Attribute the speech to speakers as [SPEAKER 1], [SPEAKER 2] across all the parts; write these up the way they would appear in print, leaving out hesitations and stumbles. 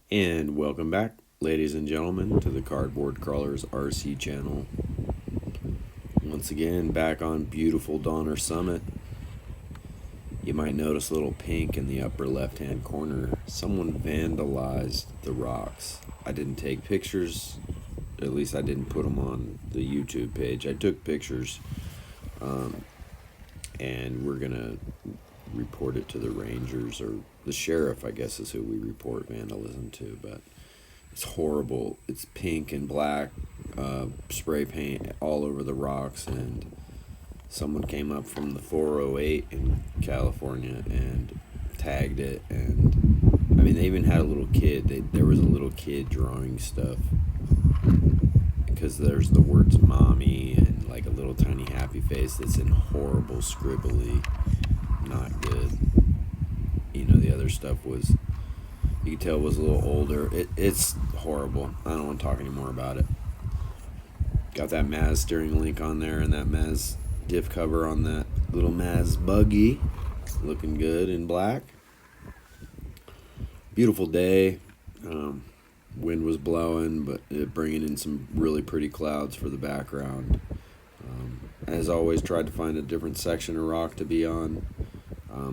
[SPEAKER 1] And welcome back, ladies and gentlemen, to the Cardboard Crawlers RC channel. Once again, back on beautiful Donner Summit. You might notice a little pink in the upper left-hand corner. Someone vandalized the rocks. I didn't take pictures, at least I didn't put them on the YouTube page. I took pictures, and we're going to report it to the rangers, or the sheriff, I guess is who we report vandalism to, but it's horrible. It's pink and black, spray paint all over the rocks, and someone came up from the 408 in California and tagged it, and I mean, they even had a little kid. There was a little kid drawing stuff, because there's the words mommy and like a little tiny happy face that's in horrible scribbly, not good. You know, the other stuff was, you could tell, was a little older. It's horrible. I don't want to talk anymore about it. Got that Maz steering link on there and that Maz diff cover on that little Maz buggy. Looking good in black. Beautiful day. Wind was blowing, but it bringing in some really pretty clouds for the background. As always, tried to find a different section of rock to be on.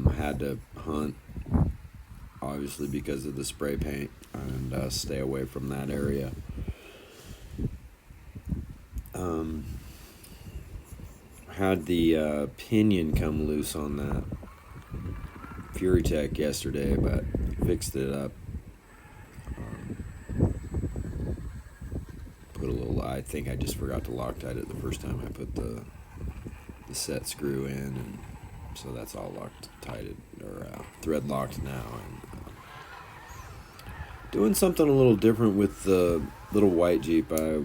[SPEAKER 1] I had to hunt, obviously, because of the spray paint, and stay away from that area. Had the pinion come loose on that Fury Tech yesterday, but fixed it up. Put a little, I think I just forgot to Loctite it the first time I put the set screw in, and so that's all Loctited, or thread locked now, and doing something a little different with the little white Jeep. I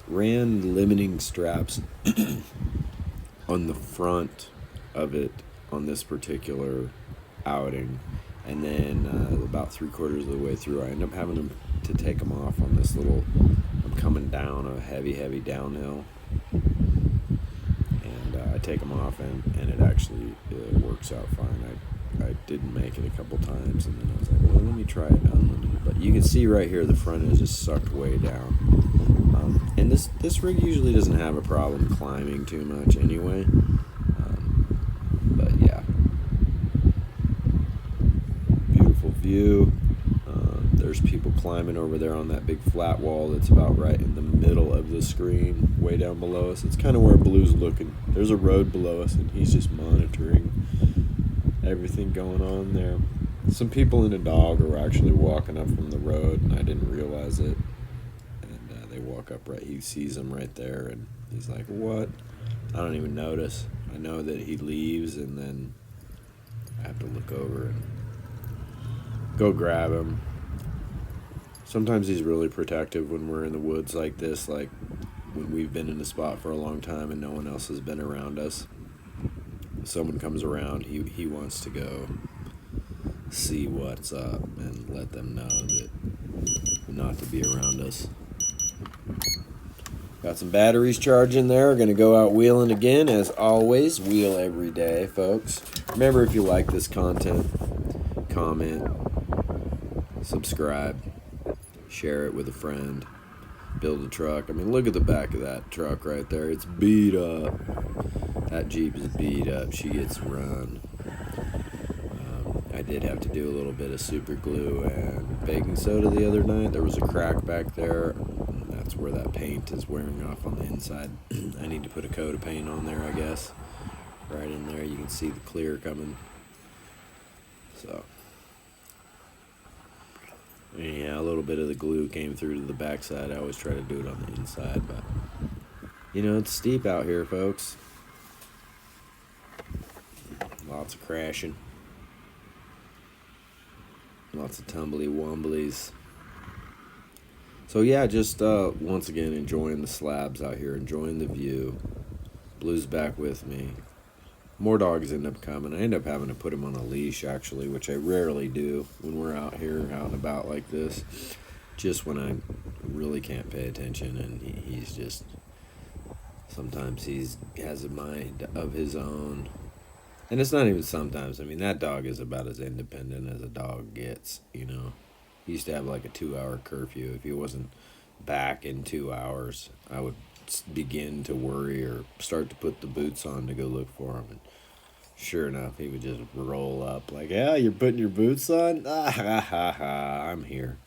[SPEAKER 1] ran limiting straps on the front of it on this particular outing, and then about 3/4 of the way through, I ended up having to take them off on this little, I'm coming down a heavy downhill, and I take them off, and it actually works out fine. I didn't make it a couple times, and then I was like, well, let me try it unlimited. But you can see right here the front is just sucked way down. And this rig usually doesn't have a problem climbing too much anyway. But yeah, beautiful view. There's people climbing over there on that big flat wall that's about right in the middle of the screen, way down below us. It's kind of where Blue's looking. There's a road below us, and he's just monitoring everything going on there. Some people and a dog are actually walking up from the road, and I didn't realize it. And they walk up right, he sees them right there, and he's like, what? I don't even notice. I know that he leaves, and then I have to look over and go grab him. Sometimes he's really protective when we're in the woods like this, like when we've been in a spot for a long time and no one else has been around us. If someone comes around, he wants to go see what's up and let them know that not to be around us. Got some batteries charging there. Gonna go out wheeling again, as always. Wheel every day, folks. Remember, if you like this content, comment, subscribe, share it with a friend, build a truck. I mean, look at the back of that truck right there. It's beat up. That Jeep is beat up. She gets run. I did have to do a little bit of super glue and baking soda the other night. There was a crack back there. That's where that paint is wearing off on the inside. I need to put a coat of paint on there, I guess. Right in there. You can see the clear coming. So, yeah, a little bit of the glue came through to the backside. I always try to do it on the inside, but you know, it's steep out here, folks. Lots of crashing. Lots of tumbly wumblies. So yeah, just once again enjoying the slabs out here, enjoying the view. Blue's back with me. More dogs end up coming. I end up having to put him on a leash, actually, which I rarely do when we're out here, out and about like this. Just when I really can't pay attention, and he's just, sometimes he has a mind of his own. And it's not even sometimes. I mean, that dog is about as independent as a dog gets, you know. He used to have like a 2 hour curfew. If he wasn't back in 2 hours, I would begin to worry or start to put the boots on to go look for him. And sure enough, he would just roll up like, "Yeah, you're putting your boots on? Ah, ha, ha, ha, I'm here."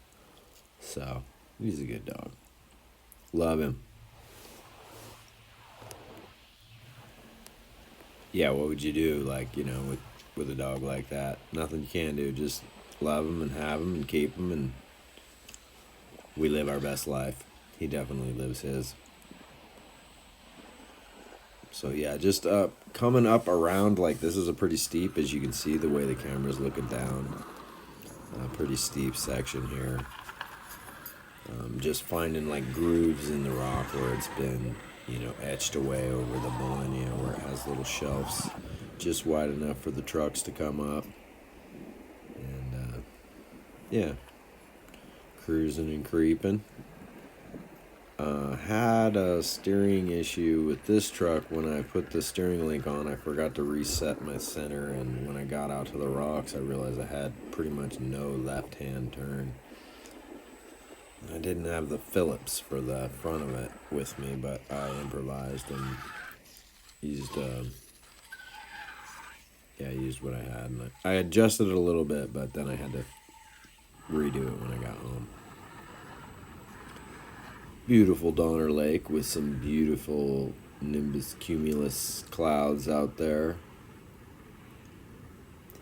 [SPEAKER 1] So, he's a good dog. Love him. Yeah, what would you do, like, with a dog like that? Nothing you can do. Just love him and have him and keep him, and we live our best life. He definitely lives his. So yeah, just coming up around, like, this is a pretty steep, as you can see the way the camera's looking down. A pretty steep section here. Just finding like grooves in the rock where it's been, etched away over the millennia, where it has little shelves just wide enough for the trucks to come up. And yeah, cruising and creeping. Had a steering issue with this truck. When I put the steering link on, I forgot to reset my center, and when I got out to the rocks, I realized I had pretty much no left-hand turn. I didn't have the Phillips for the front of it with me, but I improvised and used used what I had, and I adjusted it a little bit, but then I had to redo it when I got home. Beautiful Donner Lake with some beautiful nimbus cumulus clouds out there.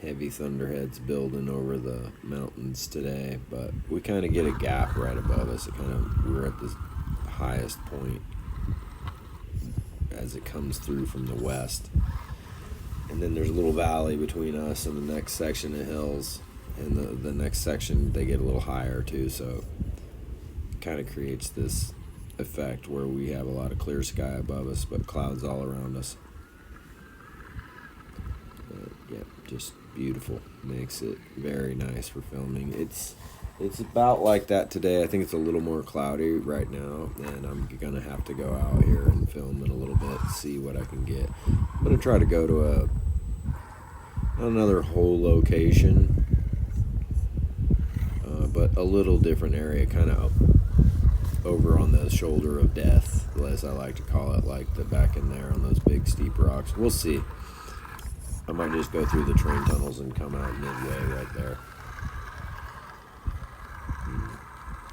[SPEAKER 1] Heavy thunderheads building over the mountains today, but we kind of get a gap right above us. We're at the highest point as it comes through from the west, and then there's a little valley between us and the next section of hills, and the next section they get a little higher too, so it kind of creates this effect where we have a lot of clear sky above us but clouds all around us. Yeah, just beautiful. Makes it very nice for filming. It's about like that today. I think it's a little more cloudy right now, and I'm gonna have to go out here and film it a little bit, see what I can get. I'm gonna try to go to another whole location, but a little different area, kind of over on the shoulder of death, as I like to call it, like the back in there on those big steep rocks. We'll see. I might just go through the train tunnels and come out midway right there.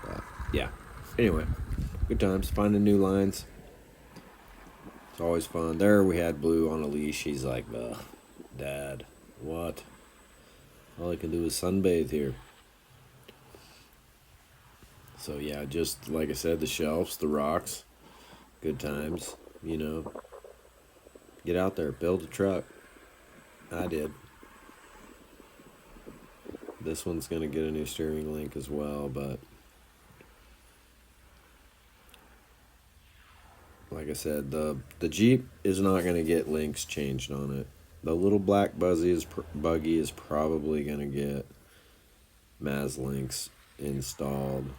[SPEAKER 1] But yeah. Anyway, good times. Finding new lines. It's always fun. There we had Blue on a leash. He's like, Dad, what? All I can do is sunbathe here. So yeah, just like I said, the shelves, the rocks, good times, Get out there, build a truck. I did. This one's going to get a new steering link as well, but like I said, the Jeep is not going to get links changed on it. The little black buggy is probably going to get Maz links installed.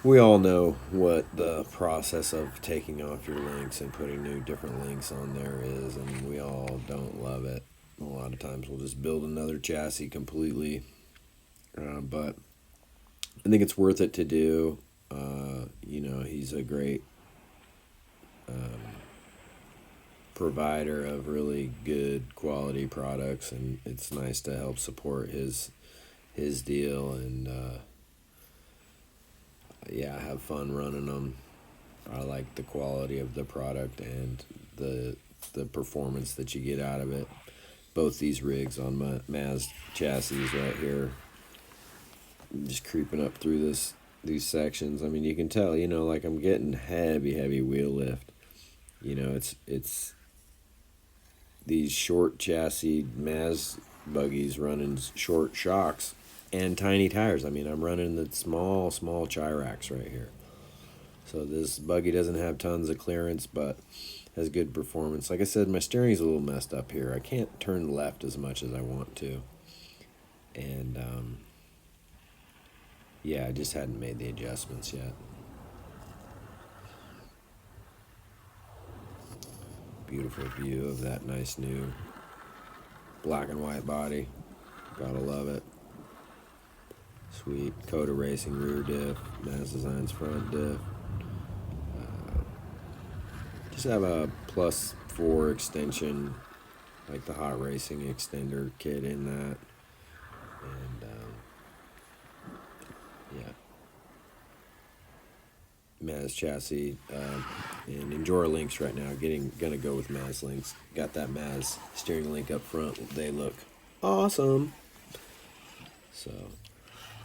[SPEAKER 1] We all know what the process of taking off your links and putting new different links on there is, and we all don't love it. A lot of times we'll just build another chassis completely, but I think it's worth it to do. He's a great provider of really good quality products, and it's nice to help support his deal, and have fun running them. I like the quality of the product and the performance that you get out of it. Both these rigs on my Maz chassis right here, just creeping up through these sections. I mean, you can tell, like I'm getting heavy wheel lift. It's these short chassis Maz buggies running short shocks and tiny tires. I mean, I'm running the small Chiracs right here. So this buggy doesn't have tons of clearance, but has good performance. Like I said, my steering's a little messed up here. I can't turn left as much as I want to. And, I just hadn't made the adjustments yet. Beautiful view of that nice new black and white body. Gotta love it. Sweet. Coda Racing rear diff. Maz Designs front diff. Just have a +4 extension, like the Hot Racing extender kit in that. And yeah. Maz chassis and Endura links right now. Gonna go with Maz links. Got that Maz steering link up front. They look awesome. So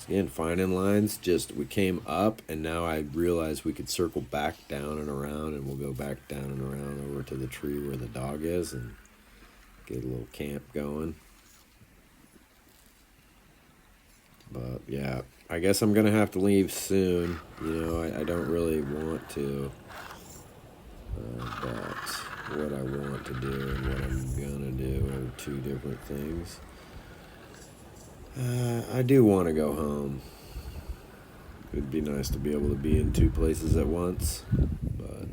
[SPEAKER 1] again, finding lines. Just we came up and now I realized we could circle back down and around, and we'll go back down and around over to the tree where the dog is and get a little camp going. But yeah, I guess I'm gonna have to leave soon. You know, I don't really want to, but what I want to do and what I'm gonna do are two different things. I do want to go home. It'd be nice to be able to be in two places at once, but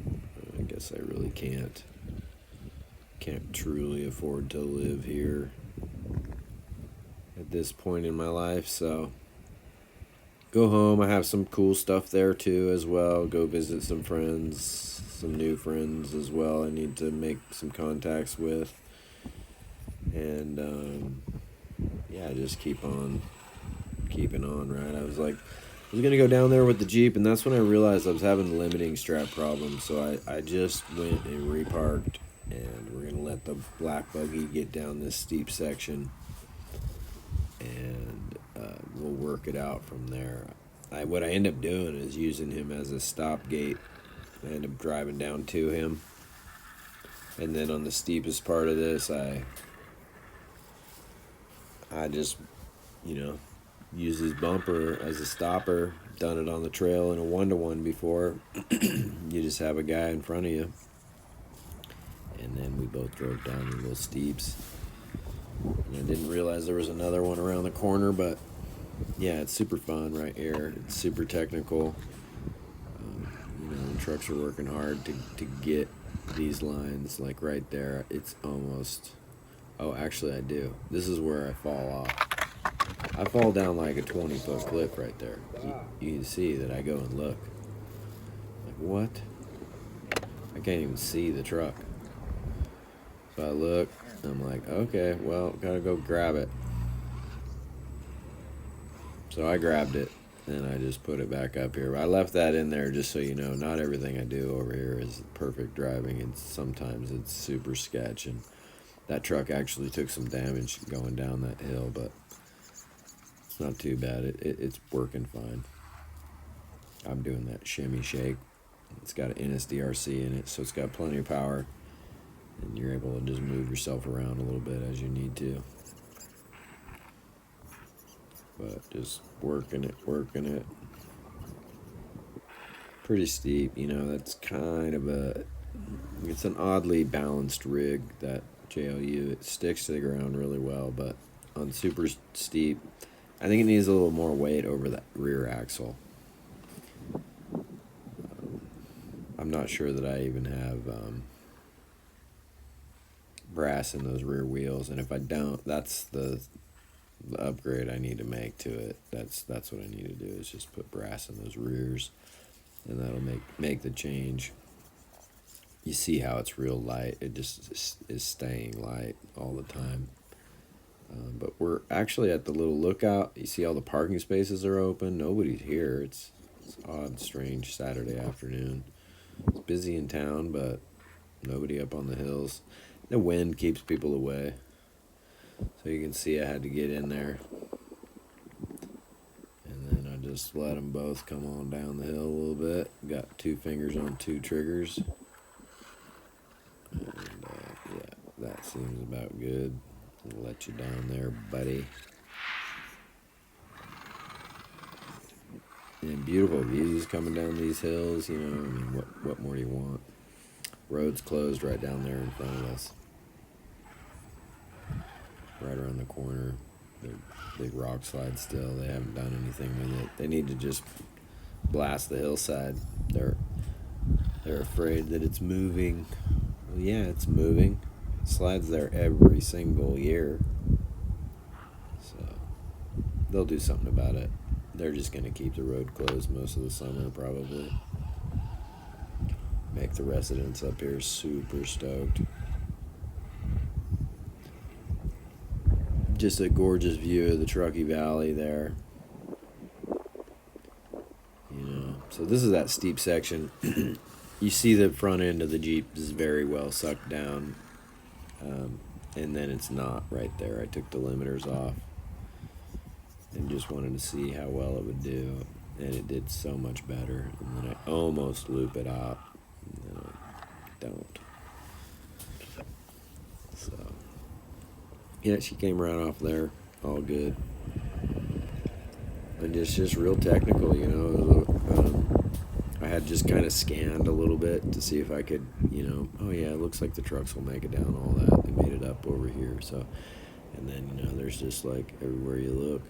[SPEAKER 1] I guess I really can't. Can't truly afford to live here at this point in my life, so go home. I have some cool stuff there too as well. Go visit some friends, some new friends as well I need to make some contacts with. And yeah, just keep on keeping on, right? I was gonna go down there with the Jeep, and that's when I realized I was having limiting strap problems, so I just went and reparked, and we're gonna let the black buggy get down this steep section, and we'll work it out from there. What I end up doing is using him as a stop gate. I end up driving down to him, and then on the steepest part of this, I just, use his bumper as a stopper. Done it on the trail in a 1-to-1 before. You just have a guy in front of you, and then we both drove down the little steeps. And I didn't realize there was another one around the corner, but yeah, it's super fun right here. It's super technical. The trucks are working hard to get these lines, like right there. It's almost, oh, actually I do. This is where I fall off. I fall down like a 20-foot cliff right there. You can see that I go and look. Like, what? I can't even see the truck. So I look, I'm like, okay, well, gotta go grab it. So I grabbed it, and I just put it back up here. I left that in there just so you know, not everything I do over here is perfect driving, and sometimes it's super sketch, and that truck actually took some damage going down that hill, but it's not too bad. It's working fine. I'm doing that shimmy shake. It's got an NSDRC in it, so it's got plenty of power, and you're able to just move yourself around a little bit as you need to. But just working it. Pretty steep, that's kind of it's an oddly balanced rig, that JLU. It sticks to the ground really well, but on super steep, I think it needs a little more weight over that rear axle. I'm not sure that I even have brass in those rear wheels, and if I don't, that's the upgrade I need to make to it. That's what I need to do, is just put brass in those rears, and that'll make the change. You see how it's real light. It just is staying light all the time. But we're actually at the little lookout. You see all the parking spaces are open. Nobody's here. It's odd, strange Saturday afternoon. It's busy in town, but nobody up on the hills. The wind keeps people away. So you can see I had to get in there. And then I just let them both come on down the hill a little bit. Got 2 fingers on 2 triggers. And yeah, that seems about good. I'll let you down there, buddy. And beautiful views coming down these hills, what more do you want? Road's closed right down there in front of us. Right around the corner. Big rock slide still. They haven't done anything with it. They need to just blast the hillside. They're afraid that it's moving. Well, yeah, it's moving. It slides there every single year. So they'll do something about it. they're just going to keep the road closed most of the summer, probably. Make the residents up here super stoked. Just a gorgeous view of the Truckee Valley there. So this is that steep section. You see the front end of the Jeep is very well sucked down, and then it's not right there. I took the limiters off and just wanted to see how well it would do, and it did so much better. And then I almost loop it out, and then I don't. So yeah, she came right off there, all good. And just real technical, I had just kind of scanned a little bit to see if I could, oh yeah, it looks like the trucks will make it down, all that. They made it up over here, so, and then, there's just like everywhere you look,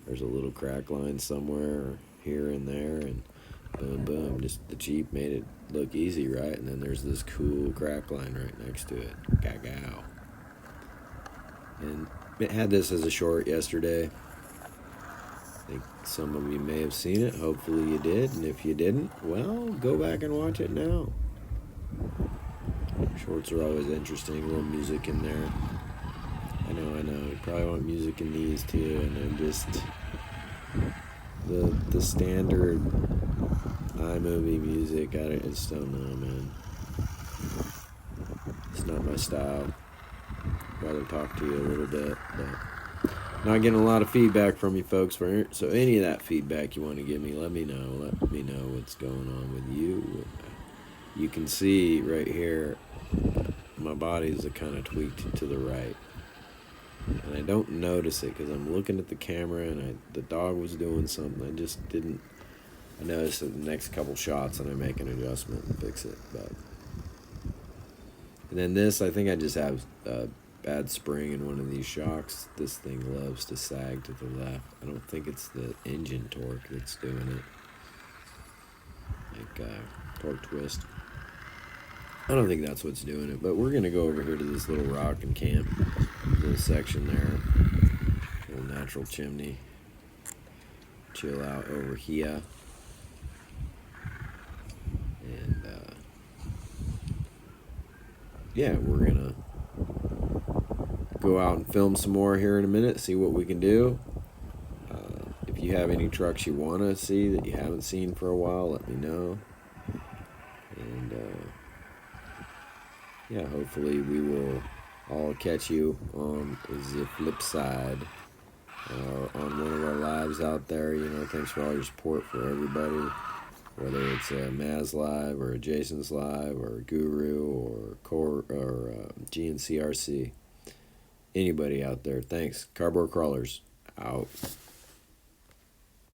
[SPEAKER 1] there's a little crack line somewhere here and there, and boom, boom, just the Jeep made it look easy, right? And then there's this cool crack line right next to it, gagow. And it had this as a short yesterday. I think some of you may have seen it. Hopefully you did. And if you didn't, well, go back and watch it now. Shorts are always interesting. A little music in there. I know. You probably want music in these too. And then just the standard iMovie music. I just don't know, man. It's not my style. I'd rather talk to you a little bit, but not getting a lot of feedback from you folks. So any of that feedback you want to give me, let me know. Let me know what's going on with you. You can see right here, my body's kind of tweaked to the right. And I don't notice it because I'm looking at the camera and the dog was doing something. I just didn't. I noticed it the next couple shots and I make an adjustment and fix it. And then this, I think I just have bad spring in one of these shocks. This thing loves to sag to the left. I don't think it's the engine torque that's doing it. Like torque twist. I don't think that's what's doing it, but we're going to go over here to this little rock and camp. Little section there. Little natural chimney. Chill out over here. And yeah, we're going to go out and film some more here in a minute, see what we can do. If you have any trucks you want to see that you haven't seen for a while, let me know. And yeah, hopefully we will all catch you on the flip side on one of our lives out there. Thanks for all your support for everybody, whether it's a Maz Live or a Jason's Live or a Guru or Core or GNCRC. Anybody out there, thanks. Cardboard Crawlers, out.